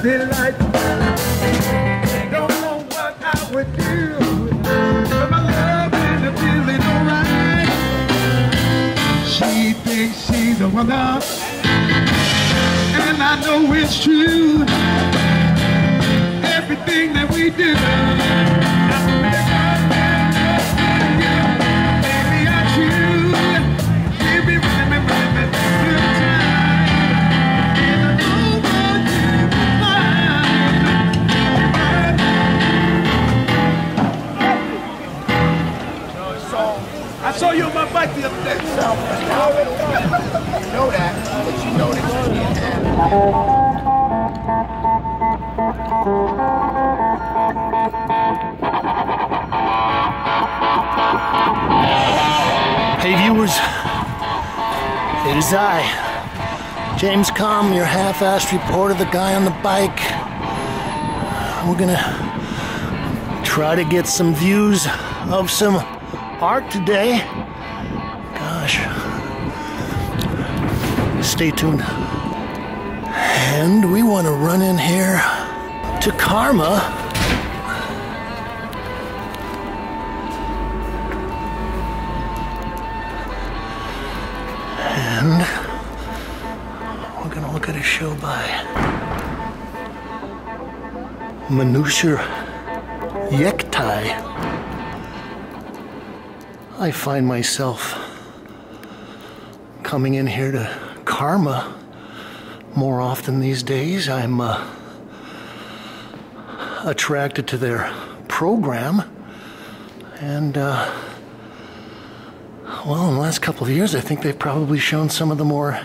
feel like don't know what I would do, but my love is feeling alright. She thinks she's a wonder, and I know it's true. Everything that we do, baby, I choose. Baby, remember the good time, and I know what you will find. I saw you on my bike the other day. You know that, but you know that you can't have it. Hey viewers, it is I, James Kalm, your half-assed report of the guy on the bike. We're gonna try to get some views of some art today. Gosh, stay tuned. And we want to run in here to Karma. And we're going to look at a show by Manoucher Yektai. I find myself coming in here to Karma more often these days. I'm attracted to their program, and well, in the last couple of years I think they've probably shown some of the more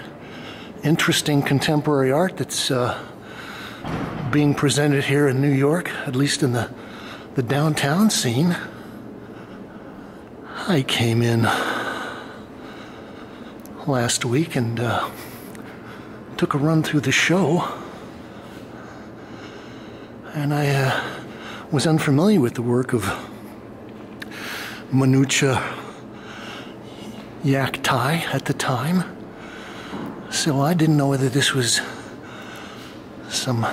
interesting contemporary art that's being presented here in New York, at least in the downtown scene. I came in last week and took a run through the show, and I was unfamiliar with the work of Manoucher Yektai at the time, so I didn't know whether this was some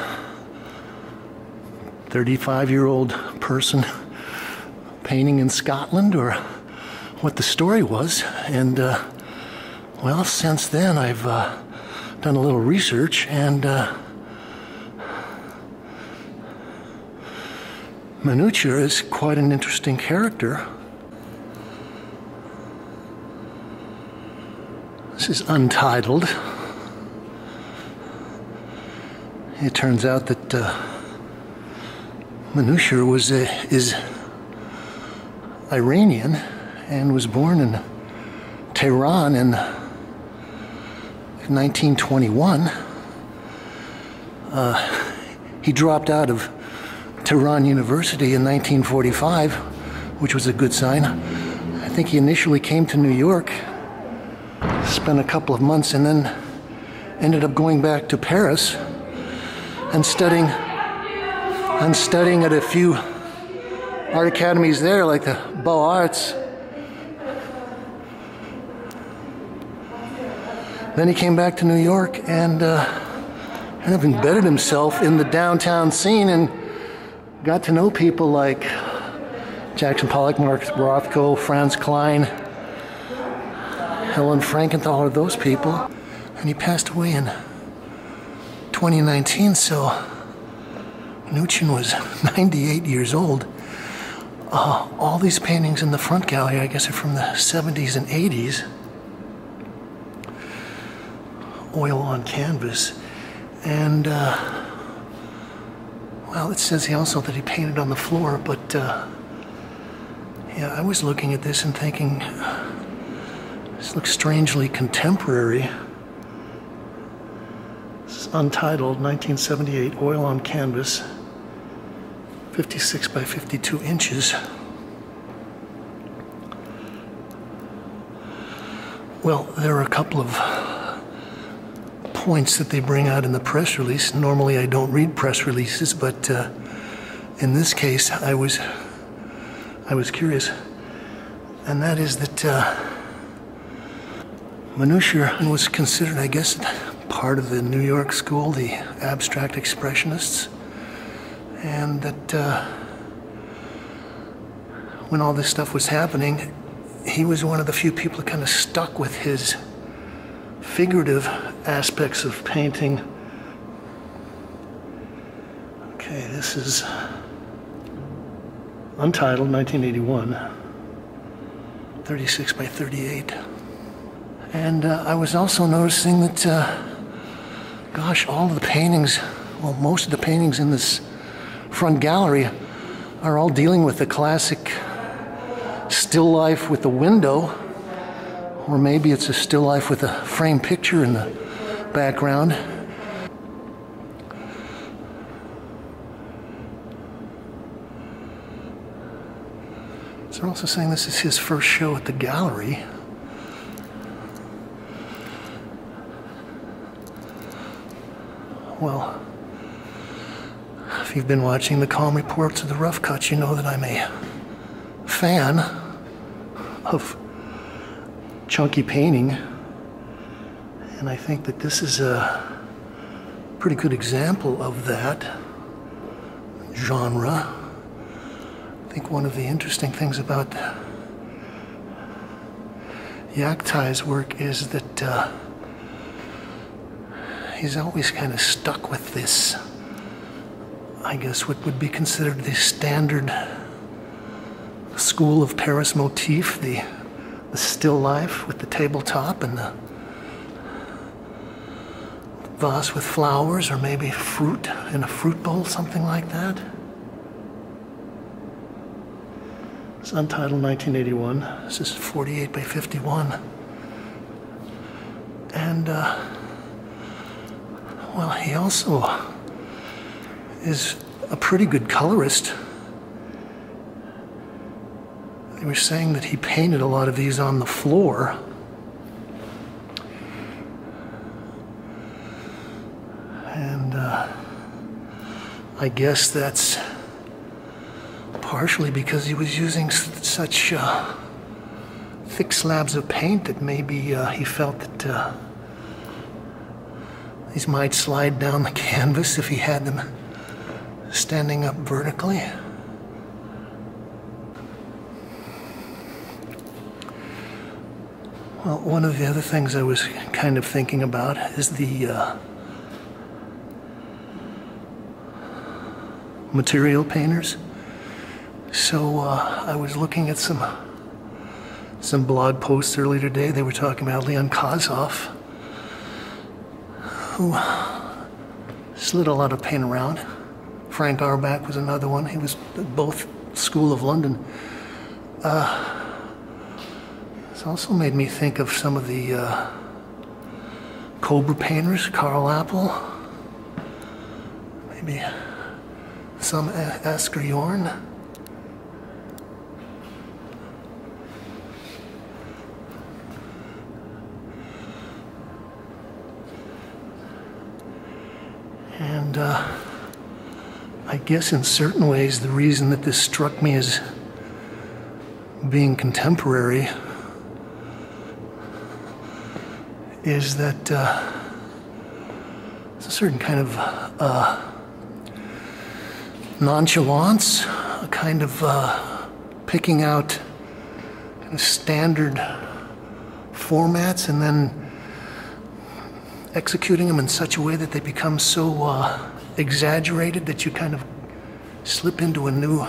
35-year-old person painting in Scotland or what the story was. And well, since then I've done a little research, and Manoucher is quite an interesting character. This is untitled. It turns out that Manoucher is Iranian and was born in Tehran in 1921. He dropped out of Tehran University in 1945, which was a good sign. I think he initially came to New York, spent a couple of months, and then ended up going back to Paris and studying at a few art academies there, like the Beaux-Arts. Then he came back to New York and kind of embedded himself in the downtown scene and got to know people like Jackson Pollock, Mark Rothko, Franz, Kline, Helen Frankenthal, all of those people. And he passed away in 2019, so Manoucher was 98 years old. All these paintings in the front gallery, I guess, are from the 70s and 80s. Oil on canvas. And, well, it says also that he painted on the floor, but, yeah, I was looking at this and thinking, this looks strangely contemporary. This is untitled, 1978, oil on canvas, 56 by 52 inches. Well, there are a couple of points that they bring out in the press release. Normally I don't read press releases, but in this case I was curious, and that is that Manoucher was considered, I guess, part of the New York school, the abstract expressionists, and that when all this stuff was happening, he was one of the few people that kind of stuck with his figurative aspects of painting. Okay, this is Untitled, 1981, 36 by 38. And I was also noticing that, gosh, all of the paintings, well, most of the paintings in this front gallery are all dealing with the classic still life with the window, or maybe it's a still life with a framed picture in the background. So they're also saying this is his first show at the gallery. Well, if you've been watching the Kalm reports of the rough cuts, you know that I'm a fan of chunky painting, and I think that this is a pretty good example of that genre. I think one of the interesting things about Yektai's work is that he's always kind of stuck with this, I guess what would be considered the standard school of Paris motif, the still life with the tabletop and the vase with flowers, or maybe fruit in a fruit bowl, something like that. It's Untitled, 1981. This is 48 by 51. And, well, he also is a pretty good colorist. They were saying that he painted a lot of these on the floor. And I guess that's partially because he was using such thick slabs of paint that maybe he felt that these might slide down the canvas if he had them standing up vertically. Well, one of the other things I was kind of thinking about is the material painters. So I was looking at some blog posts earlier today. They were talking about Leon Kossoff, who slid a lot of paint around. Frank Auerbach was another one. He was both School of London. It's also made me think of some of the Cobra painters, Karel Appel, maybe some Asker Jorn. And I guess in certain ways the reason that this struck me as being contemporary is that it's a certain kind of nonchalance, a kind of picking out kind of standard formats and then executing them in such a way that they become so exaggerated that you kind of slip into a new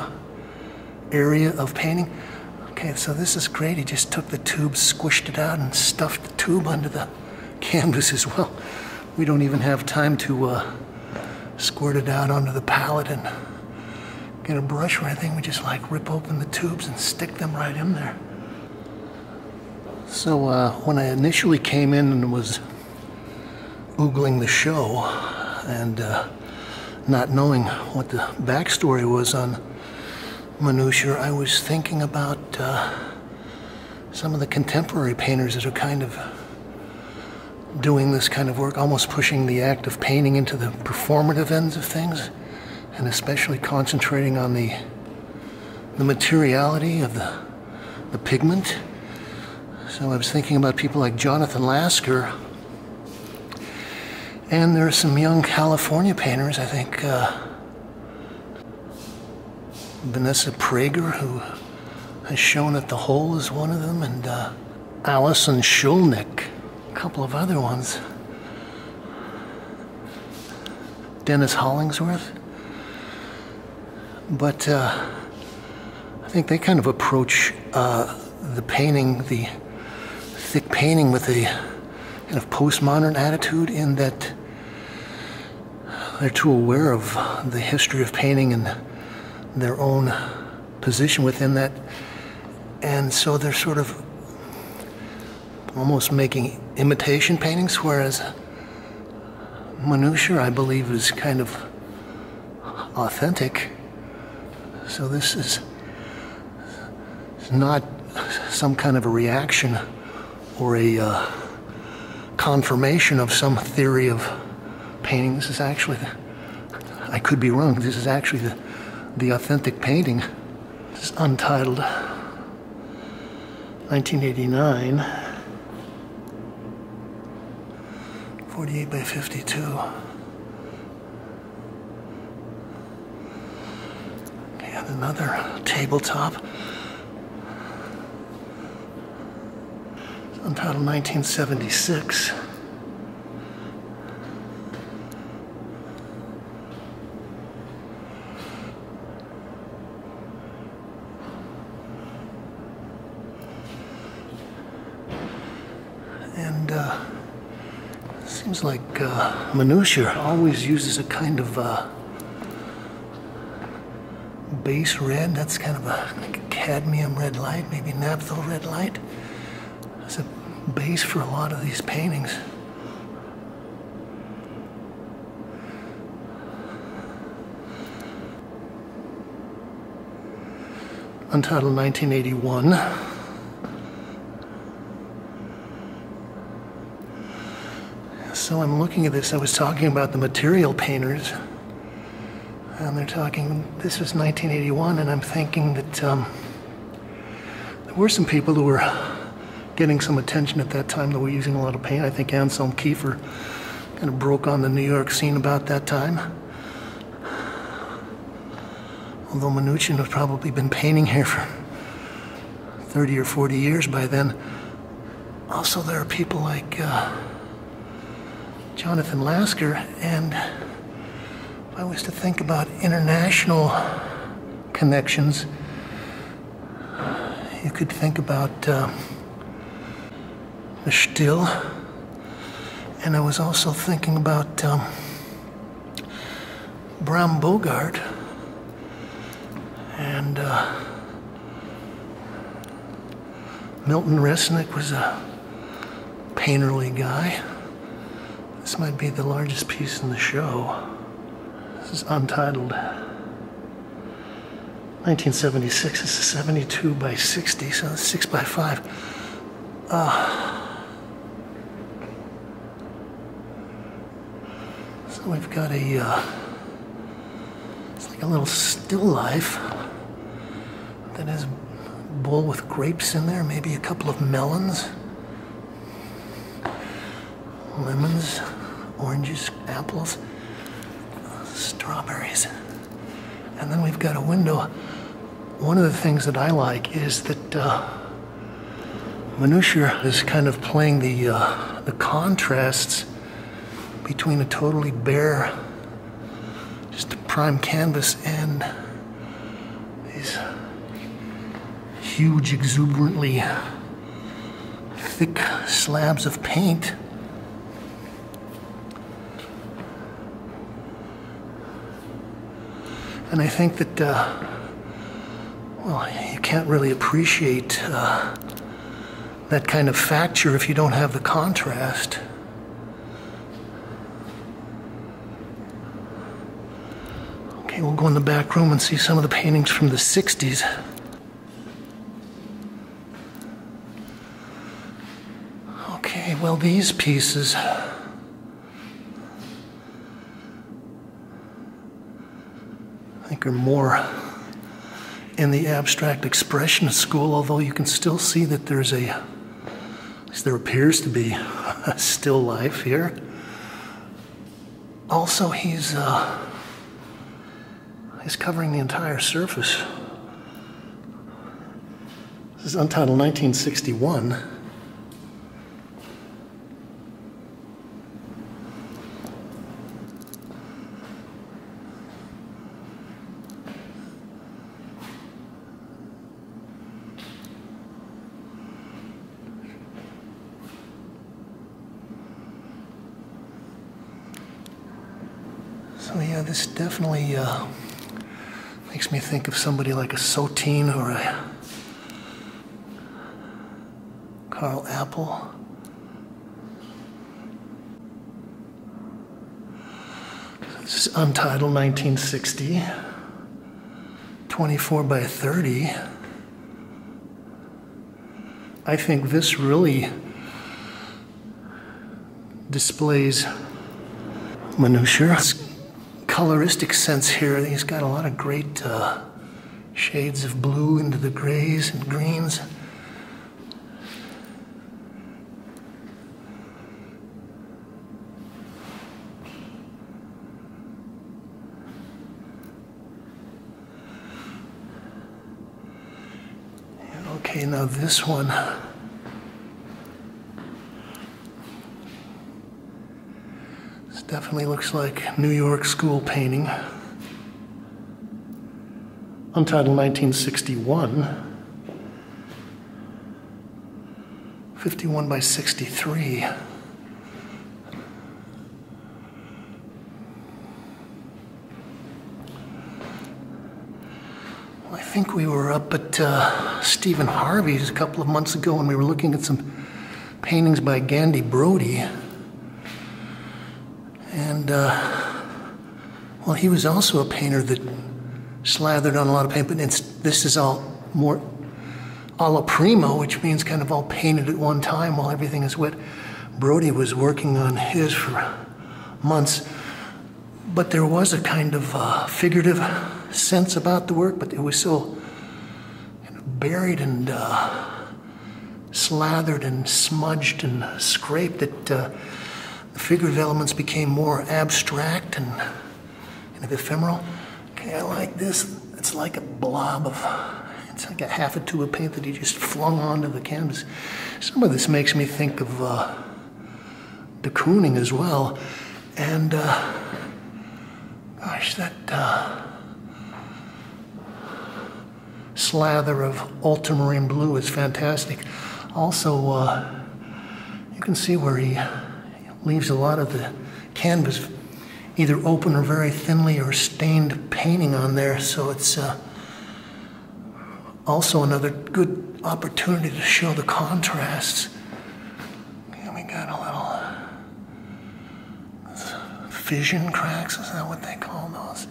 area of painting. Okay, so this is great. He just took the tube, squished it out, and stuffed the tube under the canvas as well. We don't even have time to squirt it out onto the palette and get a brush or anything. We just like rip open the tubes and stick them right in there. So when I initially came in and was Googling the show and not knowing what the backstory was on Manoucher, I was thinking about some of the contemporary painters that are kind of doing this kind of work, almost pushing the act of painting into the performative ends of things, and especially concentrating on the materiality of the pigment. So I was thinking about people like Jonathan Lasker, And there are some young California painters, I think Vanessa Prager, who has shown at the Hole, is one of them, and Alison Schulnick, a couple of other ones. Dennis Hollingsworth. But I think they kind of approach the painting, the thick painting, with a kind of postmodern attitude, in that they're too aware of the history of painting and their own position within that. And so they're sort of almost making imitation paintings, whereas Manoucher, I believe, is kind of authentic. So this is not some kind of a reaction or a confirmation of some theory of painting. This is actually, I could be wrong, this is actually the authentic painting. This is untitled, 1989, 48 by 52. Okay, and another tabletop. It's untitled, 1976. And seems like Manoucher always uses a kind of base red. That's kind of like a cadmium red light, maybe naphthol red light. It's a base for a lot of these paintings. Untitled, 1981. So I'm looking at this, I was talking about the material painters, and they're talking, this was 1981, and I'm thinking that there were some people who were getting some attention at that time that were using a lot of paint. I think Anselm Kiefer kind of broke on the New York scene about that time. Although Manoucher had probably been painting here for 30 or 40 years by then. Also, there are people like Jonathan Lasker, and if I was to think about international connections, you could think about the Still, and I was also thinking about Bram Bogart, and Milton Resnick was a painterly guy. This might be the largest piece in the show. This is untitled, 1976. This is 72 by 60, so it's 6 by 5. So we've got a, it's like a little still life that has a bowl with grapes in there, maybe a couple of melons, lemons, oranges, apples, strawberries. And then we've got a window. One of the things that I like is that Manoucher is kind of playing the contrasts between a totally bare, just a prime canvas, and these huge, exuberantly thick slabs of paint. And I think that, well, you can't really appreciate that kind of facture if you don't have the contrast. Okay, we'll go in the back room and see some of the paintings from the 60s. Okay, well, these pieces, I think, are more in the abstract expressionist school, although you can still see that there's a, at least there appears to be a still life here. Also, he's covering the entire surface. This is Untitled 1961. So yeah, this definitely makes me think of somebody like a Sotin or a Karel Appel. This is Untitled 1960, 24 by 30. I think this really displays Manoucher's coloristic sense here. He's got a lot of great shades of blue into the grays and greens. Okay, now this one. This definitely looks like New York school painting. Untitled 1961. 51 by 63. I think we were up at Stephen Harvey's a couple of months ago and we were looking at some paintings by Gandhi Brody. And, well, he was also a painter that slathered on a lot of paint, but this is all more alla prima, which means kind of all painted at one time while everything is wet. Brody was working on his for months, but there was a kind of figurative sense about the work, but it was so kind of buried and slathered and smudged and scraped that the figurative elements became more abstract and kind of ephemeral. Okay, I like this. It's like a blob of, it's like a half a tube of paint that he just flung onto the canvas. Some of this makes me think of de Kooning as well. And gosh, that slather of ultramarine blue is fantastic. Also, you can see where he leaves a lot of the canvas either open or very thinly or stained painting on there, so it's also another good opportunity to show the contrasts. Okay, we got a little fission cracks, is that what they call those?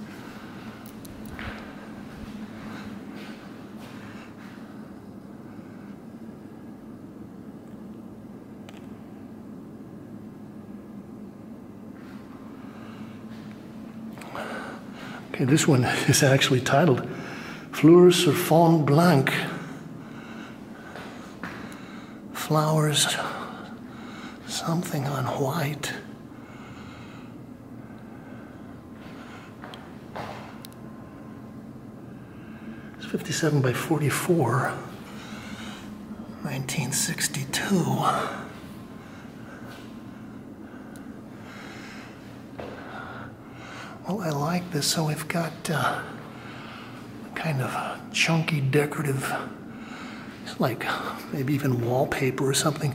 Okay, this one is actually titled Fleurs sur fond blanc. Flowers, something on white. It's 57 by 44, 1962. Well, I like this. So we've got kind of chunky decorative, it's like maybe even wallpaper or something,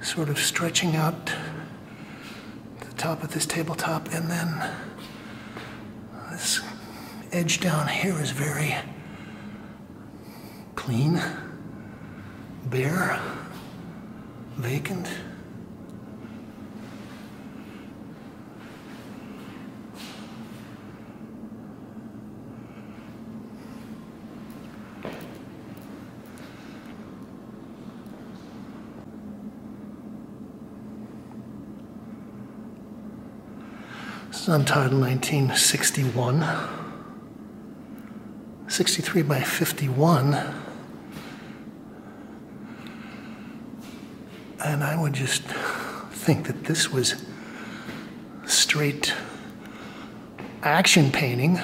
sort of stretching out to the top of this tabletop, and then this edge down here is very clean, bare, vacant. Untitled 1961, 63 by 51, and I would just think that this was straight action painting.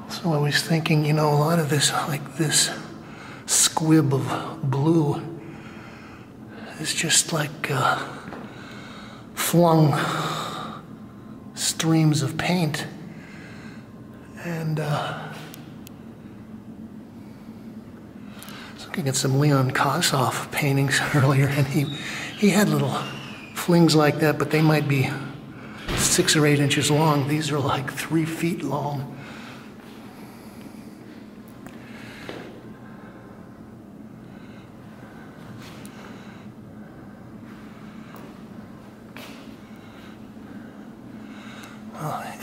So I was thinking, you know, a lot of this, like this squib of blue is just like flung streams of paint. And I was looking at some Leon Kossoff paintings earlier, and he had little flings like that, but they might be 6 or 8 inches long. These are like 3 feet long.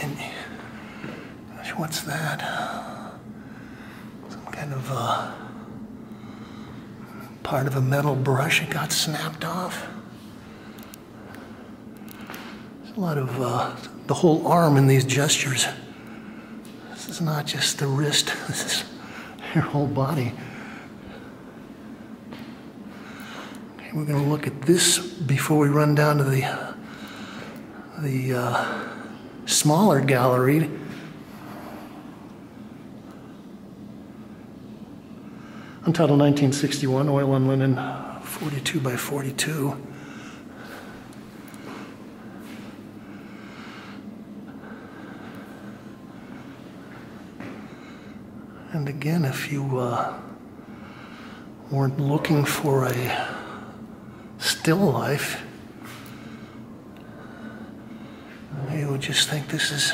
And gosh, what's that? Some kind of part of a metal brush. It got snapped off. There's a lot of the whole arm in these gestures. This is not just the wrist. This is your whole body. Okay, we're going to look at this before we run down to the smaller gallery. Untitled 1961, oil on linen, 42 by 42. And again, if you weren't looking for a still life, you would just think this is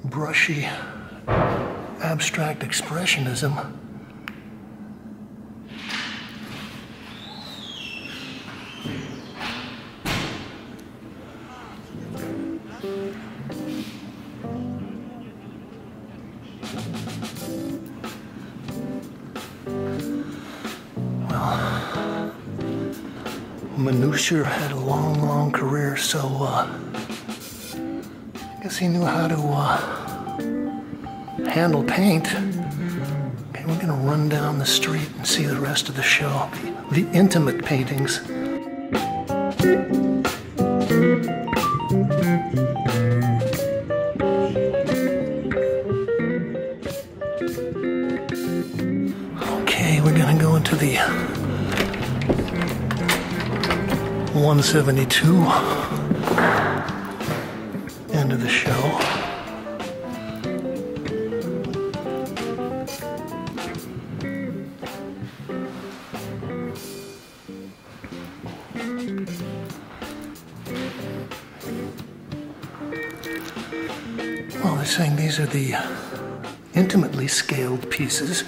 brushy, abstract expressionism. Manoucher had a long, long career, so I guess he knew how to handle paint. Okay, we're gonna run down the street and see the rest of the show, the intimate paintings. Okay, we're gonna go into the 172 end of the show. Well, they're saying these are the intimately scaled pieces.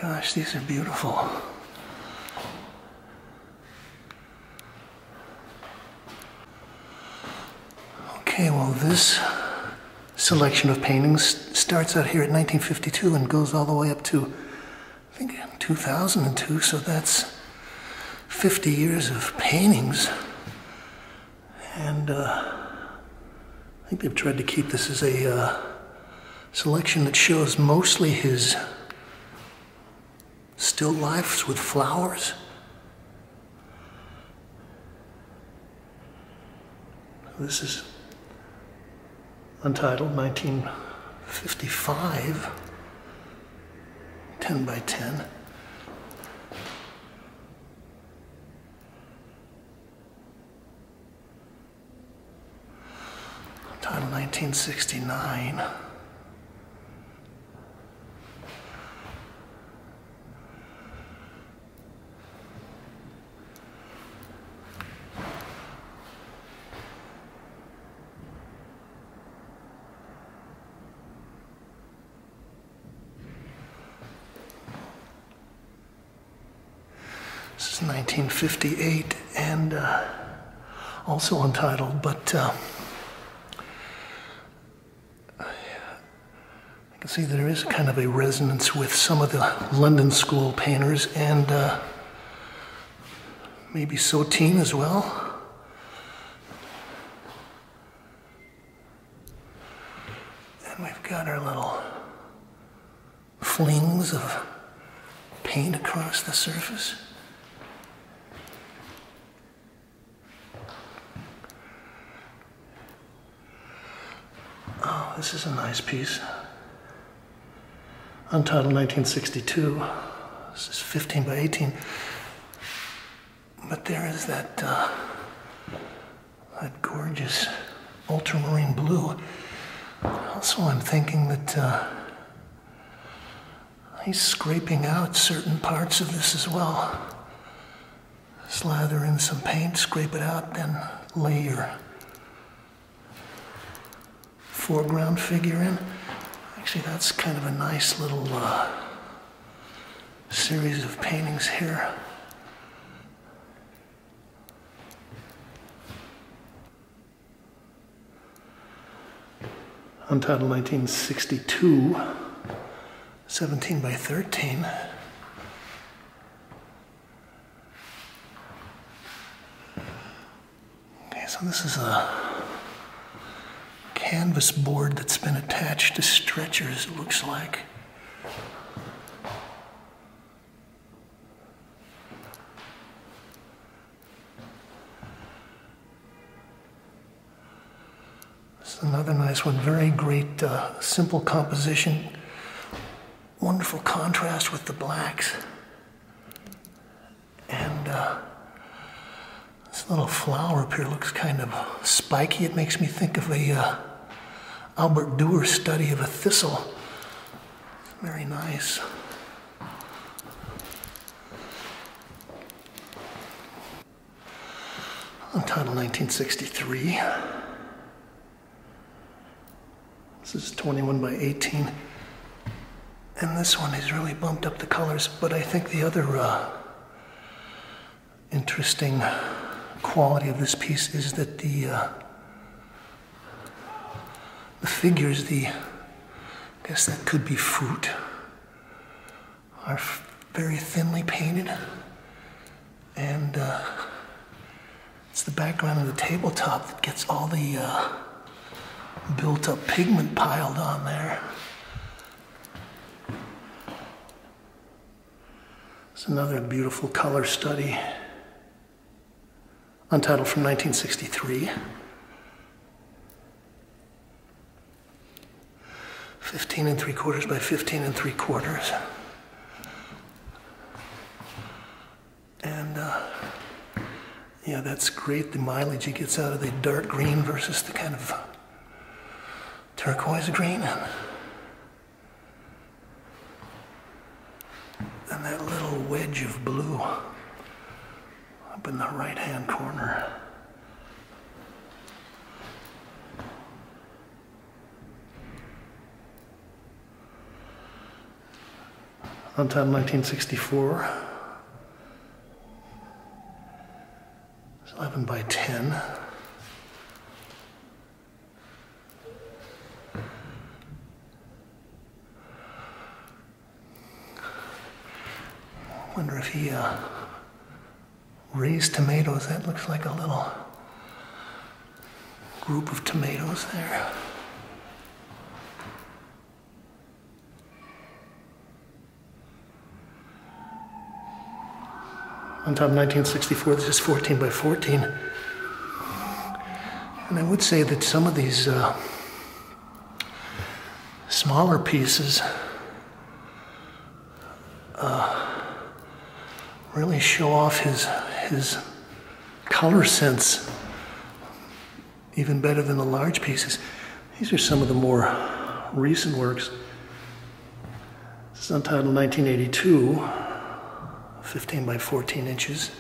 Gosh, these are beautiful. Okay, well, this selection of paintings starts out here at 1952 and goes all the way up to, I think, 2002, so that's 50 years of paintings. And I think they've tried to keep this as a selection that shows mostly his still lifes with flowers. This is untitled 1955, 10 by 10. Untitled 1969. This is 1958 and also untitled, but I can see there is kind of a resonance with some of the London School painters and maybe Sotin as well. got our little flings of paint across the surface. Oh, this is a nice piece. Untitled 1962. This is 15 by 18. But there is that gorgeous ultramarine blue. Also, I'm thinking that he's scraping out certain parts of this as well. Slather in some paint, scrape it out, then lay your foreground figure in. Actually, that's kind of a nice little series of paintings here. Untitled 1962, 17 by 13. Okay, so this is a canvas board that's been attached to stretchers, it looks like. Another nice one, very great, simple composition, wonderful contrast with the blacks. And this little flower up here looks kind of spiky. It makes me think of a Albert Dürer study of a thistle. Very nice. Untitled 1963. This is 21 by 18. And this one has really bumped up the colors, but I think the other interesting quality of this piece is that the figures, I guess that could be fruit, are very thinly painted. And it's the background of the tabletop that gets all the built up pigment piled on there. It's another beautiful color study. Untitled from 1963. 15 3/4 by 15 3/4. And yeah, that's great, the mileage he gets out of the dark green versus the kind of turquoise green. And that little wedge of blue up in the right-hand corner. Untitled 1964. It's 11 by 10. Wonder if he raised tomatoes. That looks like a little group of tomatoes there. On top of 1964, this is 14 by 14. And I would say that some of these smaller pieces really show off his color sense even better than the large pieces. These are some of the more recent works. This is untitled 1982, 15 by 14 inches.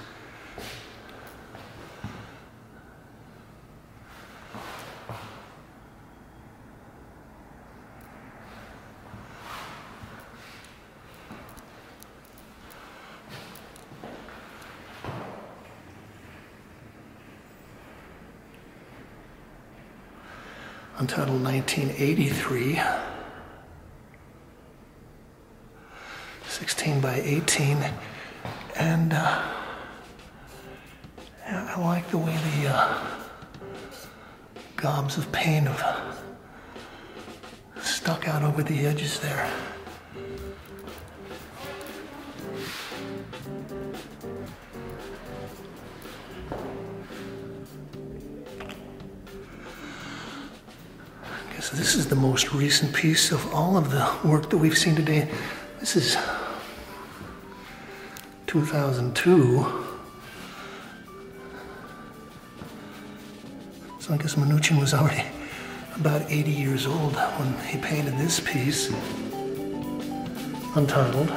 Untitled 1983, 16 by 18, and yeah, I like the way the gobs of paint have stuck out over the edges there. Okay, so this is the most recent piece of all of the work that we've seen today. This is 2002. So I guess Manoucher was already about 80 years old when he painted this piece, untitled,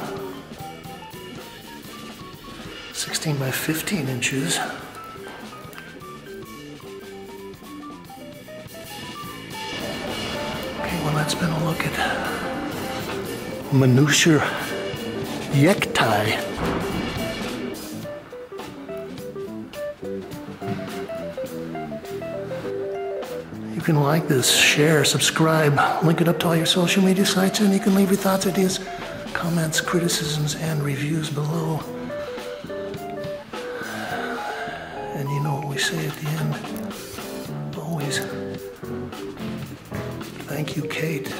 16 by 15 inches. Okay, well, that's been a look at Manoucher Yektai. You can like this, share, subscribe, link it up to all your social media sites, and you can leave your thoughts, ideas, comments, criticisms, and reviews below. And you know what we say at the end, always. Thank you, Kate.